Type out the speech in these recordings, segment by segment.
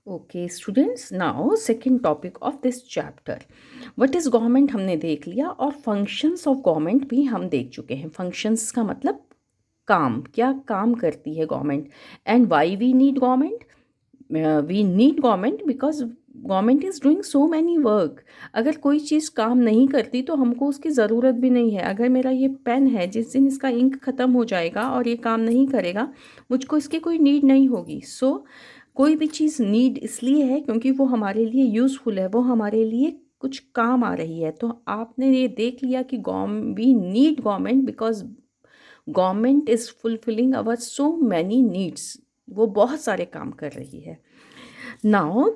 Okay students, now second topic of this chapter, what is government हमने देख लिया और फंक्शंस ऑफ गवर्नमेंट भी हम देख चुके हैं। फंक्शंस का मतलब काम, क्या काम करती है government and why we need government. We need government because government is doing so many work. अगर कोई चीज़ काम नहीं करती तो हमको उसकी ज़रूरत भी नहीं है। अगर मेरा ये पेन है, जिस दिन इसका इंक ख़त्म हो जाएगा और ये काम नहीं करेगा, मुझको इसकी कोई नीड नहीं होगी। सो कोई भी चीज़ नीड इसलिए है क्योंकि वो हमारे लिए यूज़फुल है, वो हमारे लिए कुछ काम आ रही है। तो आपने ये देख लिया कि we need government because government is fulfilling our so many needs. वो बहुत सारे काम कर रही है। Now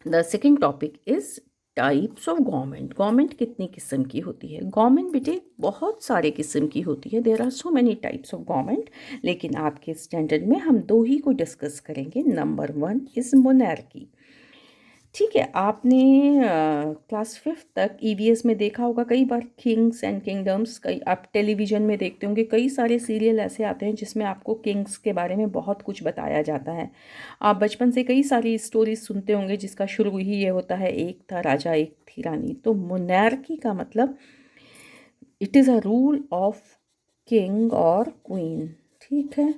the second topic is types of government. Government कितनी किस्म की होती है? गवर्नमेंट बेटे बहुत सारे किस्म की होती है। There are so many types of government, लेकिन आपके स्टैंडर्ड में हम दो ही को डिस्कस करेंगे। Number one is monarchy. ठीक है, आपने क्लास फिफ्थ तक ईवीएस में देखा होगा कई बार, किंग्स एंड किंगडम्स। कई आप टेलीविज़न में देखते होंगे, कई सारे सीरियल ऐसे आते हैं जिसमें आपको किंग्स के बारे में बहुत कुछ बताया जाता है। आप बचपन से कई सारी स्टोरीज सुनते होंगे जिसका शुरू ही ये होता है, एक था राजा एक थी रानी। तो मोनार्की का मतलब it is a rule of king और क्वीन। ठीक है,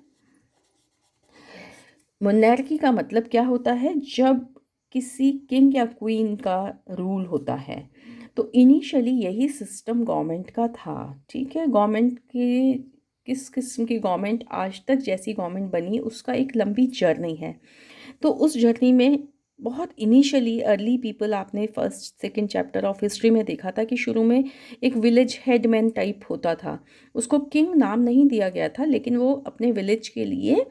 मोनार्की का मतलब क्या होता है? जब किसी किंग या क्वीन का रूल होता है। तो इनिशियली यही सिस्टम गवर्नमेंट का था। ठीक है, गवर्नमेंट के किस किस्म की गवर्नमेंट आज तक जैसी गवर्नमेंट बनी उसका एक लंबी जर्नी है। तो उस जर्नी में बहुत इनिशियली अर्ली पीपल, आपने first second chapter of history में देखा था कि शुरू में एक विलेज हेडमैन टाइप होता था। उसको किंग नाम नहीं दिया गया था, लेकिन वो अपने विलेज के लिए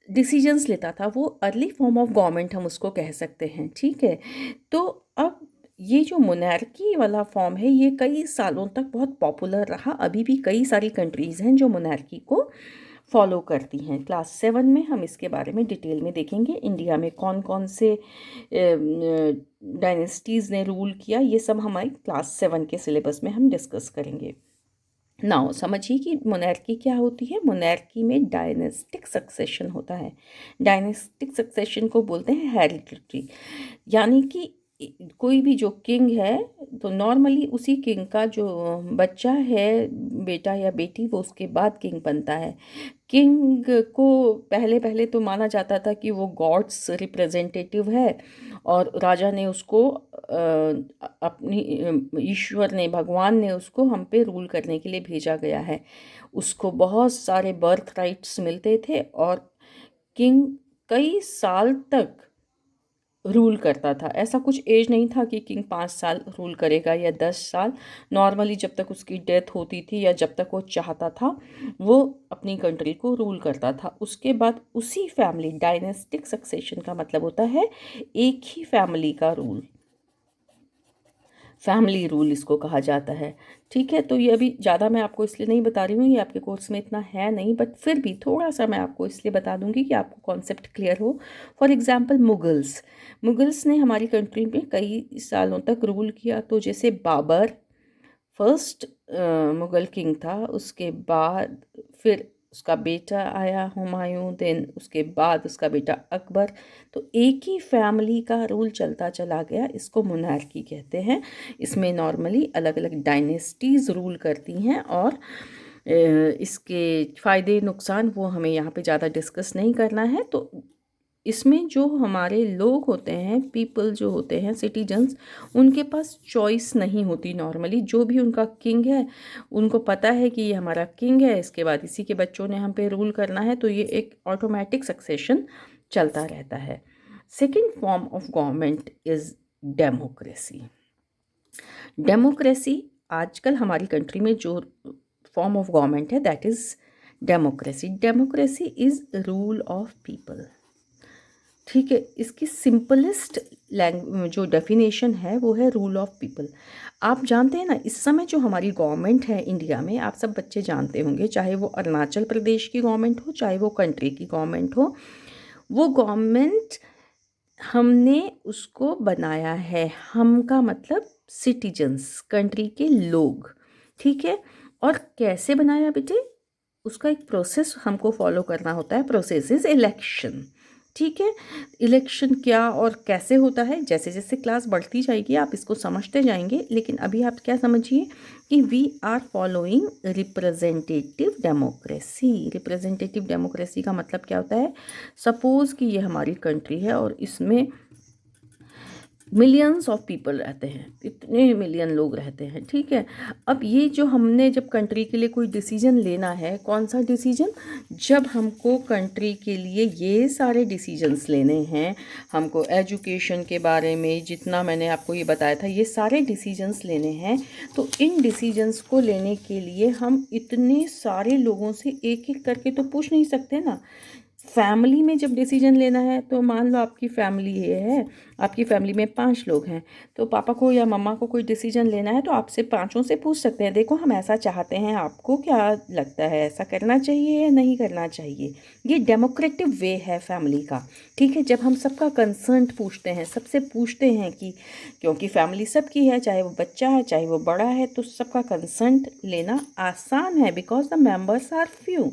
डिसीजंस लेता था। वो अर्ली फॉर्म ऑफ गवर्नमेंट हम उसको कह सकते हैं। ठीक है, तो अब ये जो मोनार्की वाला फॉर्म है ये कई सालों तक बहुत पॉपुलर रहा। अभी भी कई सारी कंट्रीज़ हैं जो मोनार्की को फॉलो करती हैं। क्लास सेवन में हम इसके बारे में डिटेल में देखेंगे। इंडिया में कौन कौन से डायनेस्टीज़ ने रूल किया, ये सब हमारी क्लास सेवन के सिलेबस में हम डिस्कस करेंगे। नाउ समझिए कि मोनार्की क्या होती है। मोनार्की में डायनेस्टिक सक्सेशन होता है। डायनेस्टिक सक्सेशन को बोलते हैं हेरिडिटरी, यानी कि कोई भी जो किंग है तो नॉर्मली उसी किंग का जो बच्चा है, बेटा या बेटी, वो उसके बाद किंग बनता है। किंग को पहले पहले तो माना जाता था कि वो गॉड्स रिप्रेजेंटेटिव है और राजा ने उसको अपनी ईश्वर ने, भगवान ने उसको हम पे रूल करने के लिए भेजा गया है। उसको बहुत सारे बर्थ राइट्स मिलते थे और किंग कई साल तक रूल करता था। ऐसा कुछ एज नहीं था कि किंग 5 साल रूल करेगा या 10 साल। नॉर्मली जब तक उसकी डेथ होती थी या जब तक वो चाहता था वो अपनी कंट्री को रूल करता था। उसके बाद उसी फैमिली, डायनेस्टिक सक्सेशन का मतलब होता है एक ही फैमिली का रूल, फैमिली रूल इसको कहा जाता है। ठीक है, तो ये अभी ज़्यादा मैं आपको इसलिए नहीं बता रही हूँ, ये आपके कोर्स में इतना है नहीं, बट फिर भी थोड़ा सा मैं आपको इसलिए बता दूँगी कि आपको कॉन्सेप्ट क्लियर हो। फॉर एग्ज़ाम्पल मुगल्स, मुगल्स ने हमारी कंट्री में कई सालों तक रूल किया। तो जैसे बाबर फर्स्ट मुग़ल किंग था, उसके बाद फिर उसका बेटा आया हुमायूं, देन उसके बाद उसका बेटा अकबर। तो एक ही फैमिली का रूल चलता चला गया, इसको मोनार्की कहते हैं। इसमें नॉर्मली अलग अलग डायनेस्टीज़ रूल करती हैं और इसके फ़ायदे नुकसान वो हमें यहाँ पे ज़्यादा डिस्कस नहीं करना है। तो इसमें जो हमारे लोग होते हैं, पीपल जो होते हैं, सिटीजन्स, उनके पास चॉइस नहीं होती। नॉर्मली जो भी उनका किंग है उनको पता है कि ये हमारा किंग है, इसके बाद इसी के बच्चों ने हम पे रूल करना है। तो ये एक ऑटोमेटिक सक्सेशन चलता रहता है। Second form of government is democracy. Democracy आजकल हमारी कंट्री में जो फॉर्म ऑफ गवर्नमेंट है that is democracy. Democracy is rule of people. ठीक है, इसकी सिंपलेस्ट लैंग्वेज जो डेफिनेशन है वो है रूल ऑफ पीपल। आप जानते हैं ना, इस समय जो हमारी गवर्नमेंट है इंडिया में, आप सब बच्चे जानते होंगे, चाहे वो अरुणाचल प्रदेश की गवर्नमेंट हो, चाहे वो कंट्री की गवर्नमेंट हो, वो गवर्नमेंट हमने उसको बनाया है। हम का मतलब सिटीजन्स, कंट्री के लोग। ठीक है, और कैसे बनाया बेटे? उसका एक प्रोसेस हमको फॉलो करना होता है। Process is election. ठीक है। इलेक्शन क्या और कैसे होता है, जैसे जैसे क्लास बढ़ती जाएगी आप इसको समझते जाएंगे, लेकिन अभी आप क्या समझिए कि we are following representative democracy. Representative democracy का मतलब क्या होता है, सपोज़ कि ये हमारी कंट्री है और इसमें मिलियंस ऑफ पीपल रहते हैं, इतने मिलियन लोग रहते हैं, ठीक है। अब ये जो हमने जब कंट्री के लिए कोई डिसीजन लेना है, कौन सा डिसीजन, जब हमको कंट्री के लिए ये सारे डिसीजंस लेने हैं, हमको एजुकेशन के बारे में जितना मैंने आपको ये बताया था ये सारे डिसीजंस लेने हैं, तो इन डिसीजंस को लेने के लिए हम इतने सारे लोगों से एक एक करके तो पूछ नहीं सकते ना। फैमिली में जब डिसीजन लेना है तो मान लो आपकी फैमिली ये है, आपकी फैमिली में 5 लोग हैं, तो पापा को या मम्मा को कोई डिसीजन लेना है तो आपसे पांचों से पूछ सकते हैं, देखो हम ऐसा चाहते हैं, आपको क्या लगता है, ऐसा करना चाहिए या नहीं करना चाहिए। ये डेमोक्रेटिक वे है फैमिली का, ठीक है। जब हम सबका कंसर्न पूछते हैं, सबसे पूछते हैं कि क्योंकि फैमिली सबकी है, चाहे वो बच्चा है चाहे वो बड़ा है, तो सबका कंसर्न लेना आसान है because the members are few.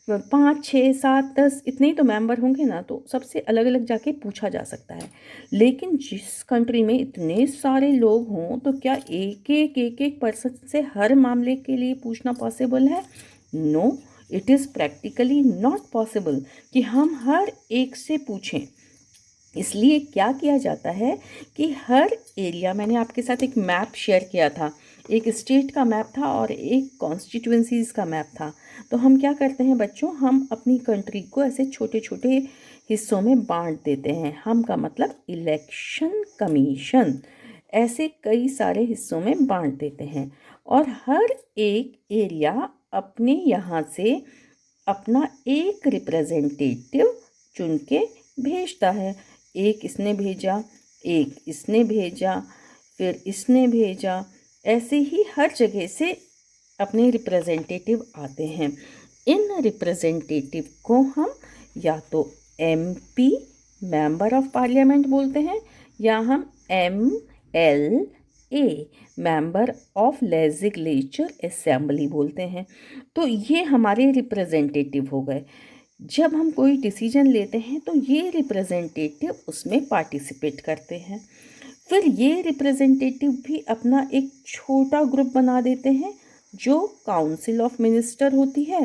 5 6 7 10 इतने ही तो मेंबर होंगे ना, तो सबसे अलग अलग जाके पूछा जा सकता है। लेकिन जिस कंट्री में इतने सारे लोग हों तो क्या एक एक पर्सन से हर मामले के लिए पूछना पॉसिबल है? No, it is practically not possible कि हम हर एक से पूछें। इसलिए क्या किया जाता है कि हर एरिया, मैंने आपके साथ एक मैप शेयर किया था, एक स्टेट का मैप था और एक कॉन्स्टिट्यूंसीज़ का मैप था। तो हम क्या करते हैं बच्चों, हम अपनी कंट्री को ऐसे छोटे छोटे हिस्सों में बांट देते हैं। हम का मतलब इलेक्शन कमीशन, ऐसे कई सारे हिस्सों में बांट देते हैं और हर एक एरिया अपने यहाँ से अपना एक रिप्रेजेंटेटिव चुन के भेजता है। एक इसने भेजा, एक इसने भेजा, फिर इसने भेजा, ऐसे ही हर जगह से अपने रिप्रेजेंटेटिव आते हैं। इन रिप्रेजेंटेटिव को हम या तो एमपी, मेंबर ऑफ पार्लियामेंट बोलते हैं, या हम MLA, member of legislature assembly बोलते हैं। तो ये हमारे रिप्रेजेंटेटिव हो गए। जब हम कोई डिसीजन लेते हैं तो ये रिप्रेजेंटेटिव उसमें पार्टिसिपेट करते हैं। फिर ये रिप्रेजेंटेटिव भी अपना एक छोटा ग्रुप बना देते हैं जो काउंसिल ऑफ मिनिस्टर होती है,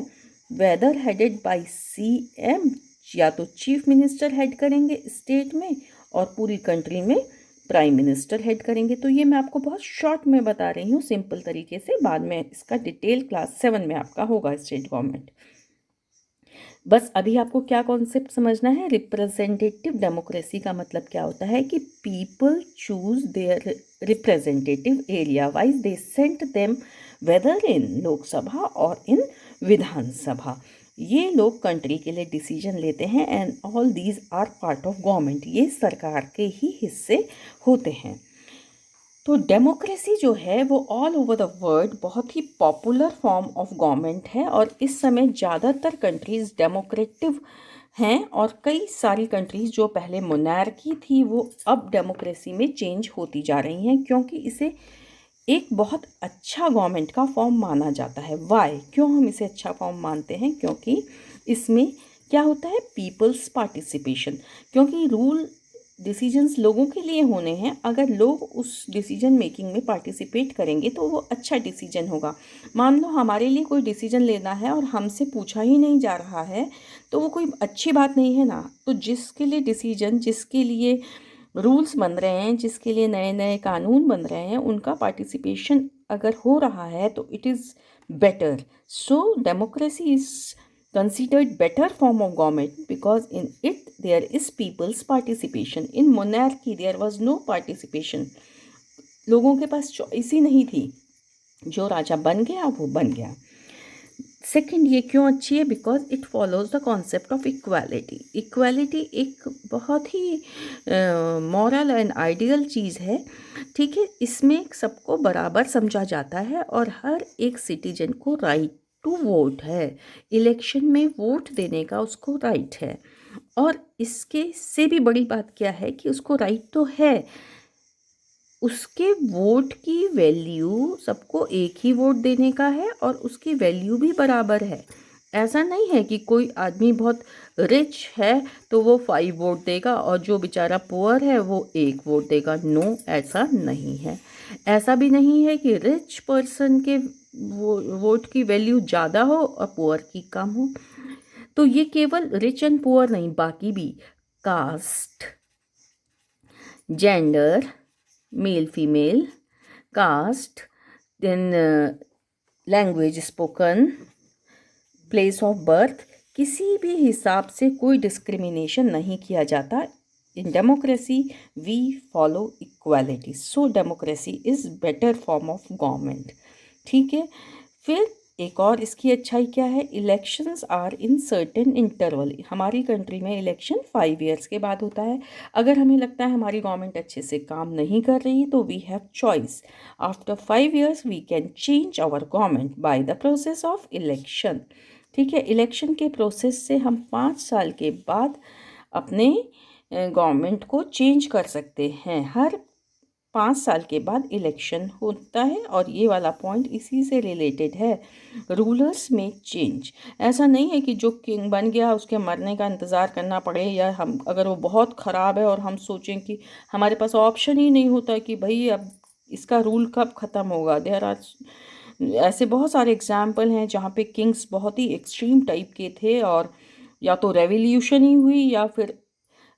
वेदर हेडेड बाय सीएम, या तो चीफ मिनिस्टर हेड करेंगे स्टेट में और पूरी कंट्री में प्राइम मिनिस्टर हेड करेंगे। तो ये मैं आपको बहुत शॉर्ट में बता रही हूँ, सिंपल तरीके से, बाद में इसका डिटेल क्लास 7 में आपका होगा स्टेट गवर्नमेंट। बस अभी आपको क्या कॉन्सेप्ट समझना है, रिप्रेजेंटेटिव डेमोक्रेसी का मतलब क्या होता है कि people choose their representative area wise, they sent them whether in Lok Sabha और इन विधानसभा। ये लोग कंट्री के लिए डिसीजन लेते हैं and all these are part of government, ये सरकार के ही हिस्से होते हैं। तो डेमोक्रेसी जो है वो ऑल ओवर द वर्ल्ड बहुत ही पॉपुलर फॉर्म ऑफ गवर्नमेंट है और इस समय ज़्यादातर कंट्रीज़ डेमोक्रेटिव हैं और कई सारी कंट्रीज़ जो पहले मोनार्की थी वो अब डेमोक्रेसी में चेंज होती जा रही हैं, क्योंकि इसे एक बहुत अच्छा गवर्नमेंट का फॉर्म माना जाता है। वाई, क्यों हम इसे अच्छा फॉर्म मानते हैं? क्योंकि इसमें क्या होता है, पीपल्स पार्टिसिपेशन, क्योंकि रूल डिसीजंस लोगों के लिए होने हैं। अगर लोग उस डिसीजन मेकिंग में पार्टिसिपेट करेंगे तो वो अच्छा डिसीजन होगा। मान लो हमारे लिए कोई डिसीजन लेना है और हमसे पूछा ही नहीं जा रहा है, तो वो कोई अच्छी बात नहीं है ना। तो जिसके लिए डिसीजन, जिसके लिए रूल्स बन रहे हैं, जिसके लिए नए नए कानून बन रहे हैं, उनका पार्टिसिपेशन अगर हो रहा है तो it is better. So democracy is considered better form of government because in it there is people's participation. In monarchy there was no participation. लोगों के पास चॉइस ही नहीं थी, जो राजा बन गया वो बन गया। सेकंड, ये क्यों अच्छी है? Because it follows the concept of equality. Equality एक बहुत ही मॉरल एंड आइडियल चीज़ है, ठीक है। इसमें सबको बराबर समझा जाता है और हर एक सिटीजन को राइट टू वोट है। इलेक्शन में वोट देने का उसको राइट है, और इसके से भी बड़ी बात क्या है कि उसको राइट तो है, उसके वोट की वैल्यू, सबको एक ही वोट देने का है और उसकी वैल्यू भी बराबर है। ऐसा नहीं है कि कोई आदमी बहुत रिच है तो वो 5 वोट देगा और जो बेचारा पुअर है वो 1 वोट देगा। नो, ऐसा नहीं है। ऐसा भी नहीं है कि रिच पर्सन के वोट की वैल्यू ज़्यादा हो और पुअर की कम हो। तो ये केवल रिच एंड पुअर नहीं, बाकी भी caste, gender, male female, caste, then language spoken, place of birth, किसी भी हिसाब से कोई डिस्क्रिमिनेशन नहीं किया जाता। In democracy we follow equality, so democracy is better form of government. ठीक है। फिर एक और इसकी अच्छाई क्या है, elections are in certain interval. हमारी कंट्री में इलेक्शन 5 ईयर्स के बाद होता है। अगर हमें लगता है हमारी गवर्नमेंट अच्छे से काम नहीं कर रही तो we have choice, after 5 years we can change our government by the process of election. ठीक है, इलेक्शन के प्रोसेस से हम 5 साल के बाद अपने गवर्नमेंट को चेंज कर सकते हैं। हर 5 साल के बाद इलेक्शन होता है और ये वाला पॉइंट इसी से रिलेटेड है। रूलर्स में चेंज, ऐसा नहीं है कि जो किंग बन गया उसके मरने का इंतज़ार करना पड़े, या हम अगर वो बहुत ख़राब है और हम सोचें कि हमारे पास ऑप्शन ही नहीं होता कि भाई अब इसका रूल कब ख़त्म होगा। देयर आर ऐसे बहुत सारे एग्जाम्पल हैं जहाँ पे किंग्स बहुत ही एक्सट्रीम टाइप के थे और या तो रेवोल्यूशन ही हुई या फिर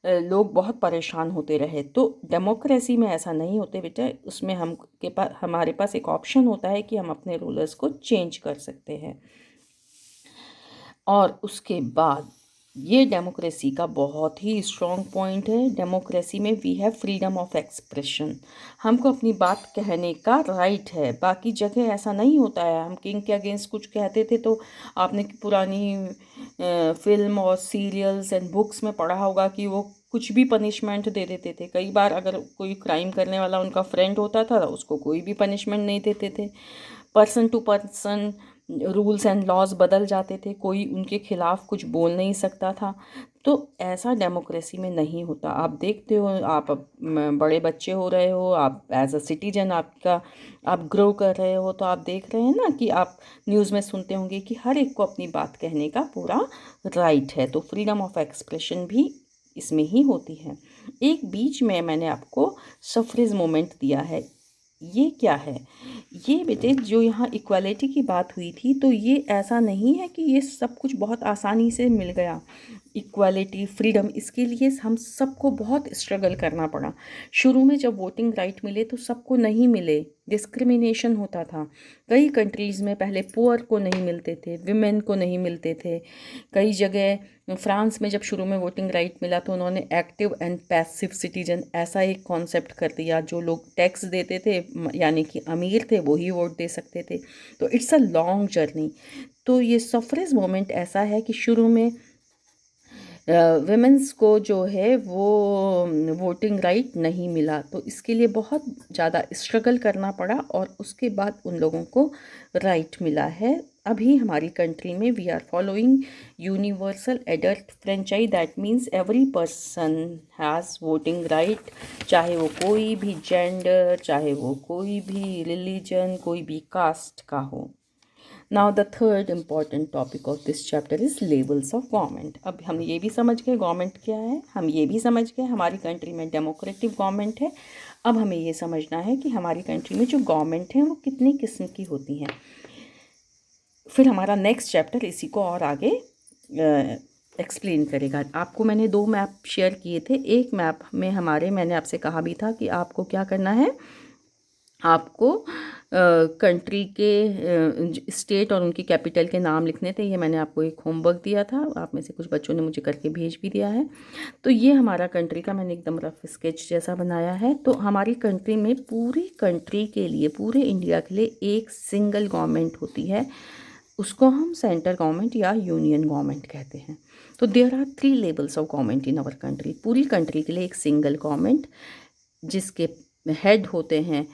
लोग बहुत परेशान होते रहे। तो डेमोक्रेसी में ऐसा नहीं होते बेटा, उसमें हमारे पास एक ऑप्शन होता है कि हम अपने रूलर्स को चेंज कर सकते हैं। और उसके बाद ये डेमोक्रेसी का बहुत ही स्ट्रॉन्ग पॉइंट है। डेमोक्रेसी में we have freedom of expression, हमको अपनी बात कहने का राइट है। बाकी जगह ऐसा नहीं होता है। हम किंग के अगेंस्ट कुछ कहते थे तो आपने पुरानी फिल्म और सीरियल्स एंड बुक्स में पढ़ा होगा कि वो कुछ भी पनिशमेंट दे देते थे। कई बार अगर कोई क्राइम करने वाला उनका फ्रेंड होता था उसको कोई भी पनिशमेंट नहीं देते थे। Person to person rules and laws बदल जाते थे, कोई उनके खिलाफ कुछ बोल नहीं सकता था। तो ऐसा डेमोक्रेसी में नहीं होता। आप देखते हो, आप बड़े बच्चे हो रहे हो, आप एज अ सिटीजन आप ग्रो कर रहे हो, तो आप देख रहे हैं ना कि आप न्यूज़ में सुनते होंगे कि हर एक को अपनी बात कहने का पूरा राइट है। तो फ्रीडम ऑफ एक्सप्रेशन भी इसमें ही होती है। एक बीच में मैंने आपको सफ्रेज मोमेंट दिया है, ये क्या है? ये बेटे जो यहाँ इक्वालिटी की बात हुई थी, तो ये ऐसा नहीं है कि ये सब कुछ बहुत आसानी से मिल गया। इक्वालिटी, फ्रीडम, इसके लिए हम सबको बहुत स्ट्रगल करना पड़ा। शुरू में जब वोटिंग राइट मिले तो सबको नहीं मिले, डिस्क्रिमिनेशन होता था। कई कंट्रीज़ में पहले पुअर को नहीं मिलते थे, विमेन को नहीं मिलते थे। कई जगह फ्रांस में जब शुरू में वोटिंग राइट मिला तो उन्होंने एक्टिव एंड पैसिव सिटीजन ऐसा एक कॉन्सेप्ट कर दिया। जो लोग टैक्स देते थे यानी कि अमीर थे वो ही वोट दे सकते थे। तो इट्स अ लॉन्ग जर्नी। तो ये सफरेज मोमेंट ऐसा है कि शुरू में विमेंस को जो है वो वोटिंग राइट नहीं मिला, तो इसके लिए बहुत ज़्यादा स्ट्रगल करना पड़ा और उसके बाद उन लोगों को राइट मिला है। अभी हमारी कंट्री में we are following universal adult franchise, that means every person has voting right, चाहे वो कोई भी जेंडर, चाहे वो कोई भी रिलीजन, कोई भी कास्ट का हो। Now the third important topic of this chapter is levels of government. अब हम ये भी समझ गए गवर्नमेंट क्या है, हम ये भी समझ गए हमारी कंट्री में डेमोक्रेटिक गवर्नमेंट है। अब हमें ये समझना है कि हमारी कंट्री में जो गवर्नमेंट है वो कितनी किस्म की होती हैं। फिर हमारा नेक्स्ट चैप्टर इसी को और आगे एक्सप्लेन करेगा। आपको मैंने 2 मैप शेयर किए थे। एक मैप में मैंने आपसे कहा भी था कि आपको क्या करना है, आपको कंट्री के स्टेट और उनकी कैपिटल के नाम लिखने थे। ये मैंने आपको एक होमवर्क दिया था, आप में से कुछ बच्चों ने मुझे करके भेज भी दिया है। तो ये हमारा कंट्री का मैंने एकदम रफ स्केच जैसा बनाया है। तो हमारी कंट्री में पूरी कंट्री के लिए, पूरे इंडिया के लिए एक सिंगल गवर्नमेंट होती है, उसको हम सेंटर गवर्नमेंट या यूनियन गवर्नमेंट कहते हैं। तो there are 3 levels of government in our country. पूरी कंट्री के लिए एक सिंगल गवर्नमेंट जिसके हेड होते हैं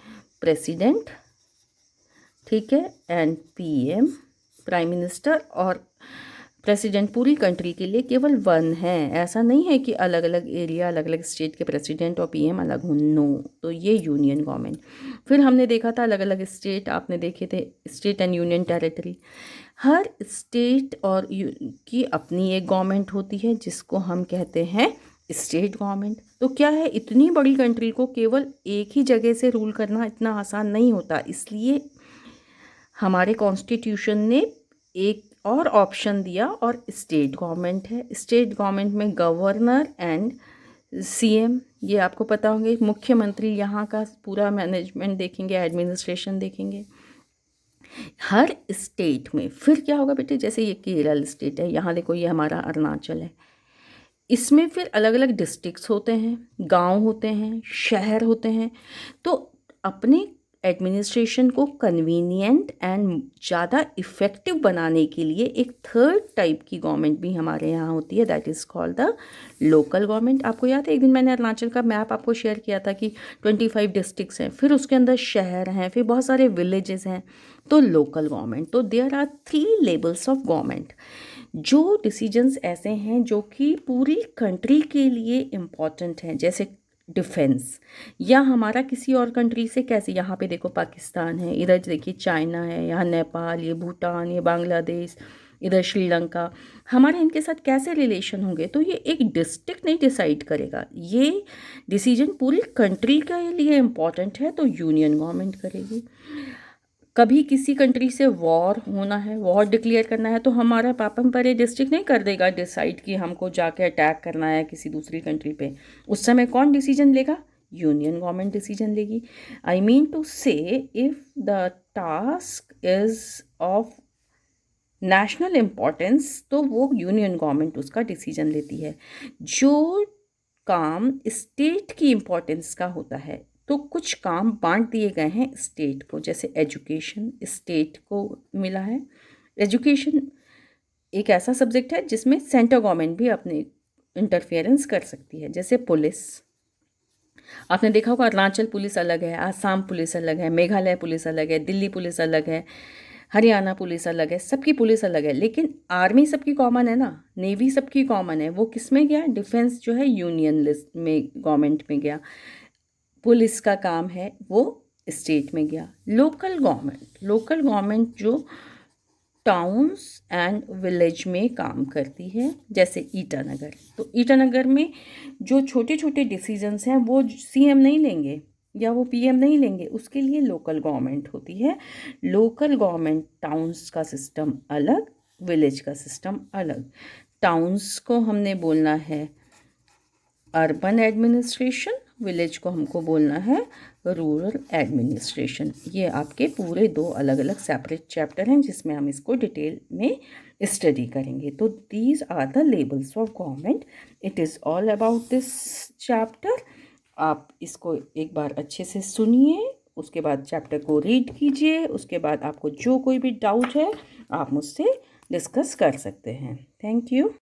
प्रेसिडेंट, ठीक है, एंड पीएम, प्राइम मिनिस्टर। और प्रेसिडेंट पूरी कंट्री के लिए केवल 1 है। ऐसा नहीं है कि अलग अलग एरिया, अलग अलग स्टेट के प्रेसिडेंट और पीएम अलग हों, नो। तो ये यूनियन गवर्नमेंट। फिर हमने देखा था अलग अलग स्टेट, आपने देखे थे state and union territory. Her state और की अपनी एक गवर्नमेंट होती है जिसको हम कहते हैं स्टेट गवर्नमेंट। तो क्या है, इतनी बड़ी कंट्री को केवल एक ही जगह से रूल करना इतना आसान नहीं होता, इसलिए हमारे कॉन्स्टिट्यूशन ने एक और ऑप्शन दिया और स्टेट गवर्नमेंट है। स्टेट गवर्नमेंट में गवर्नर एंड सीएम, ये आपको पता होंगे, मुख्यमंत्री यहाँ का पूरा मैनेजमेंट देखेंगे, एडमिनिस्ट्रेशन देखेंगे हर स्टेट में। फिर क्या होगा बेटे, जैसे ये केरल स्टेट है, यहाँ देखो ये हमारा अरुणाचल है, इसमें फिर अलग अलग डिस्ट्रिक्ट्स होते हैं, गांव होते हैं, शहर होते हैं। तो अपने एडमिनिस्ट्रेशन को कन्वीनियंट एंड ज़्यादा इफ़ेक्टिव बनाने के लिए एक थर्ड टाइप की गवर्नमेंट भी हमारे यहाँ होती है, that is called the local government. आपको याद है एक दिन मैंने अरुणाचल का मैप आपको शेयर किया था कि 25 डिस्ट्रिक्ट्स हैं, फिर उसके अंदर शहर हैं, फिर बहुत सारे विलेजेस हैं। तो लोकल गवर्नमेंट, तो there are 3 levels of government. जो डिसीजंस ऐसे हैं जो कि पूरी कंट्री के लिए इम्पॉर्टेंट हैं, जैसे डिफेंस, या हमारा किसी और कंट्री से कैसे, यहाँ पे देखो पाकिस्तान है, इधर देखिए चाइना है, यहाँ नेपाल, ये भूटान, ये बांग्लादेश, इधर श्रीलंका, हमारे इनके साथ कैसे रिलेशन होंगे। तो ये एक डिस्ट्रिक्ट नहीं डिसाइड करेगा, ये डिसीजन पूरी कंट्री के लिए इम्पॉर्टेंट है, तो यूनियन गवर्नमेंट करेगी। कभी किसी कंट्री से वॉर होना है, वॉर डिक्लेयर करना है, तो हमारा पापम परे डिस्ट्रिक्ट नहीं कर देगा डिसाइड कि हमको जाके अटैक करना है किसी दूसरी कंट्री पे। उस समय कौन डिसीजन लेगा, यूनियन गवर्नमेंट डिसीजन लेगी। आई मीन टू से if the task is of national importance तो वो यूनियन गवर्नमेंट उसका डिसीजन लेती है। जो काम स्टेट की इम्पोर्टेंस का होता है, तो कुछ काम बांट दिए गए हैं स्टेट को, जैसे एजुकेशन स्टेट को मिला है। एजुकेशन एक ऐसा सब्जेक्ट है जिसमें सेंट्रल गवर्नमेंट भी अपने इंटरफेरेंस कर सकती है। जैसे पुलिस, आपने देखा होगा अरुणाचल पुलिस अलग है, आसाम पुलिस अलग है, मेघालय पुलिस अलग है, दिल्ली पुलिस अलग है, हरियाणा पुलिस अलग है, सबकी पुलिस अलग है। लेकिन आर्मी सबकी कॉमन है ना, नेवी सबकी कॉमन है। वो किस में गया, डिफेंस जो है यूनियन लिस्ट में गवर्नमेंट में गया। पुलिस का काम है वो स्टेट में गया। लोकल गवर्नमेंट जो टाउन्स एंड विलेज में काम करती है, जैसे ईटानगर। तो ईटानगर में जो छोटे छोटे डिसीजंस हैं वो सीएम नहीं लेंगे या वो पीएम नहीं लेंगे, उसके लिए लोकल गवर्नमेंट होती है। लोकल गवर्नमेंट, टाउन्स का सिस्टम अलग, विलेज का सिस्टम अलग। टाउन्स को हमने बोलना है अर्बन एडमिनिस्ट्रेशन, विलेज को हमको बोलना है रूरल एडमिनिस्ट्रेशन। ये आपके पूरे 2 अलग अलग सेपरेट चैप्टर हैं जिसमें हम इसको डिटेल में स्टडी करेंगे। तो these are the levels of government, it is all about this chapter. आप इसको एक बार अच्छे से सुनिए, उसके बाद चैप्टर को रीड कीजिए, उसके बाद आपको जो कोई भी डाउट है आप मुझसे डिस्कस कर सकते हैं। Thank you.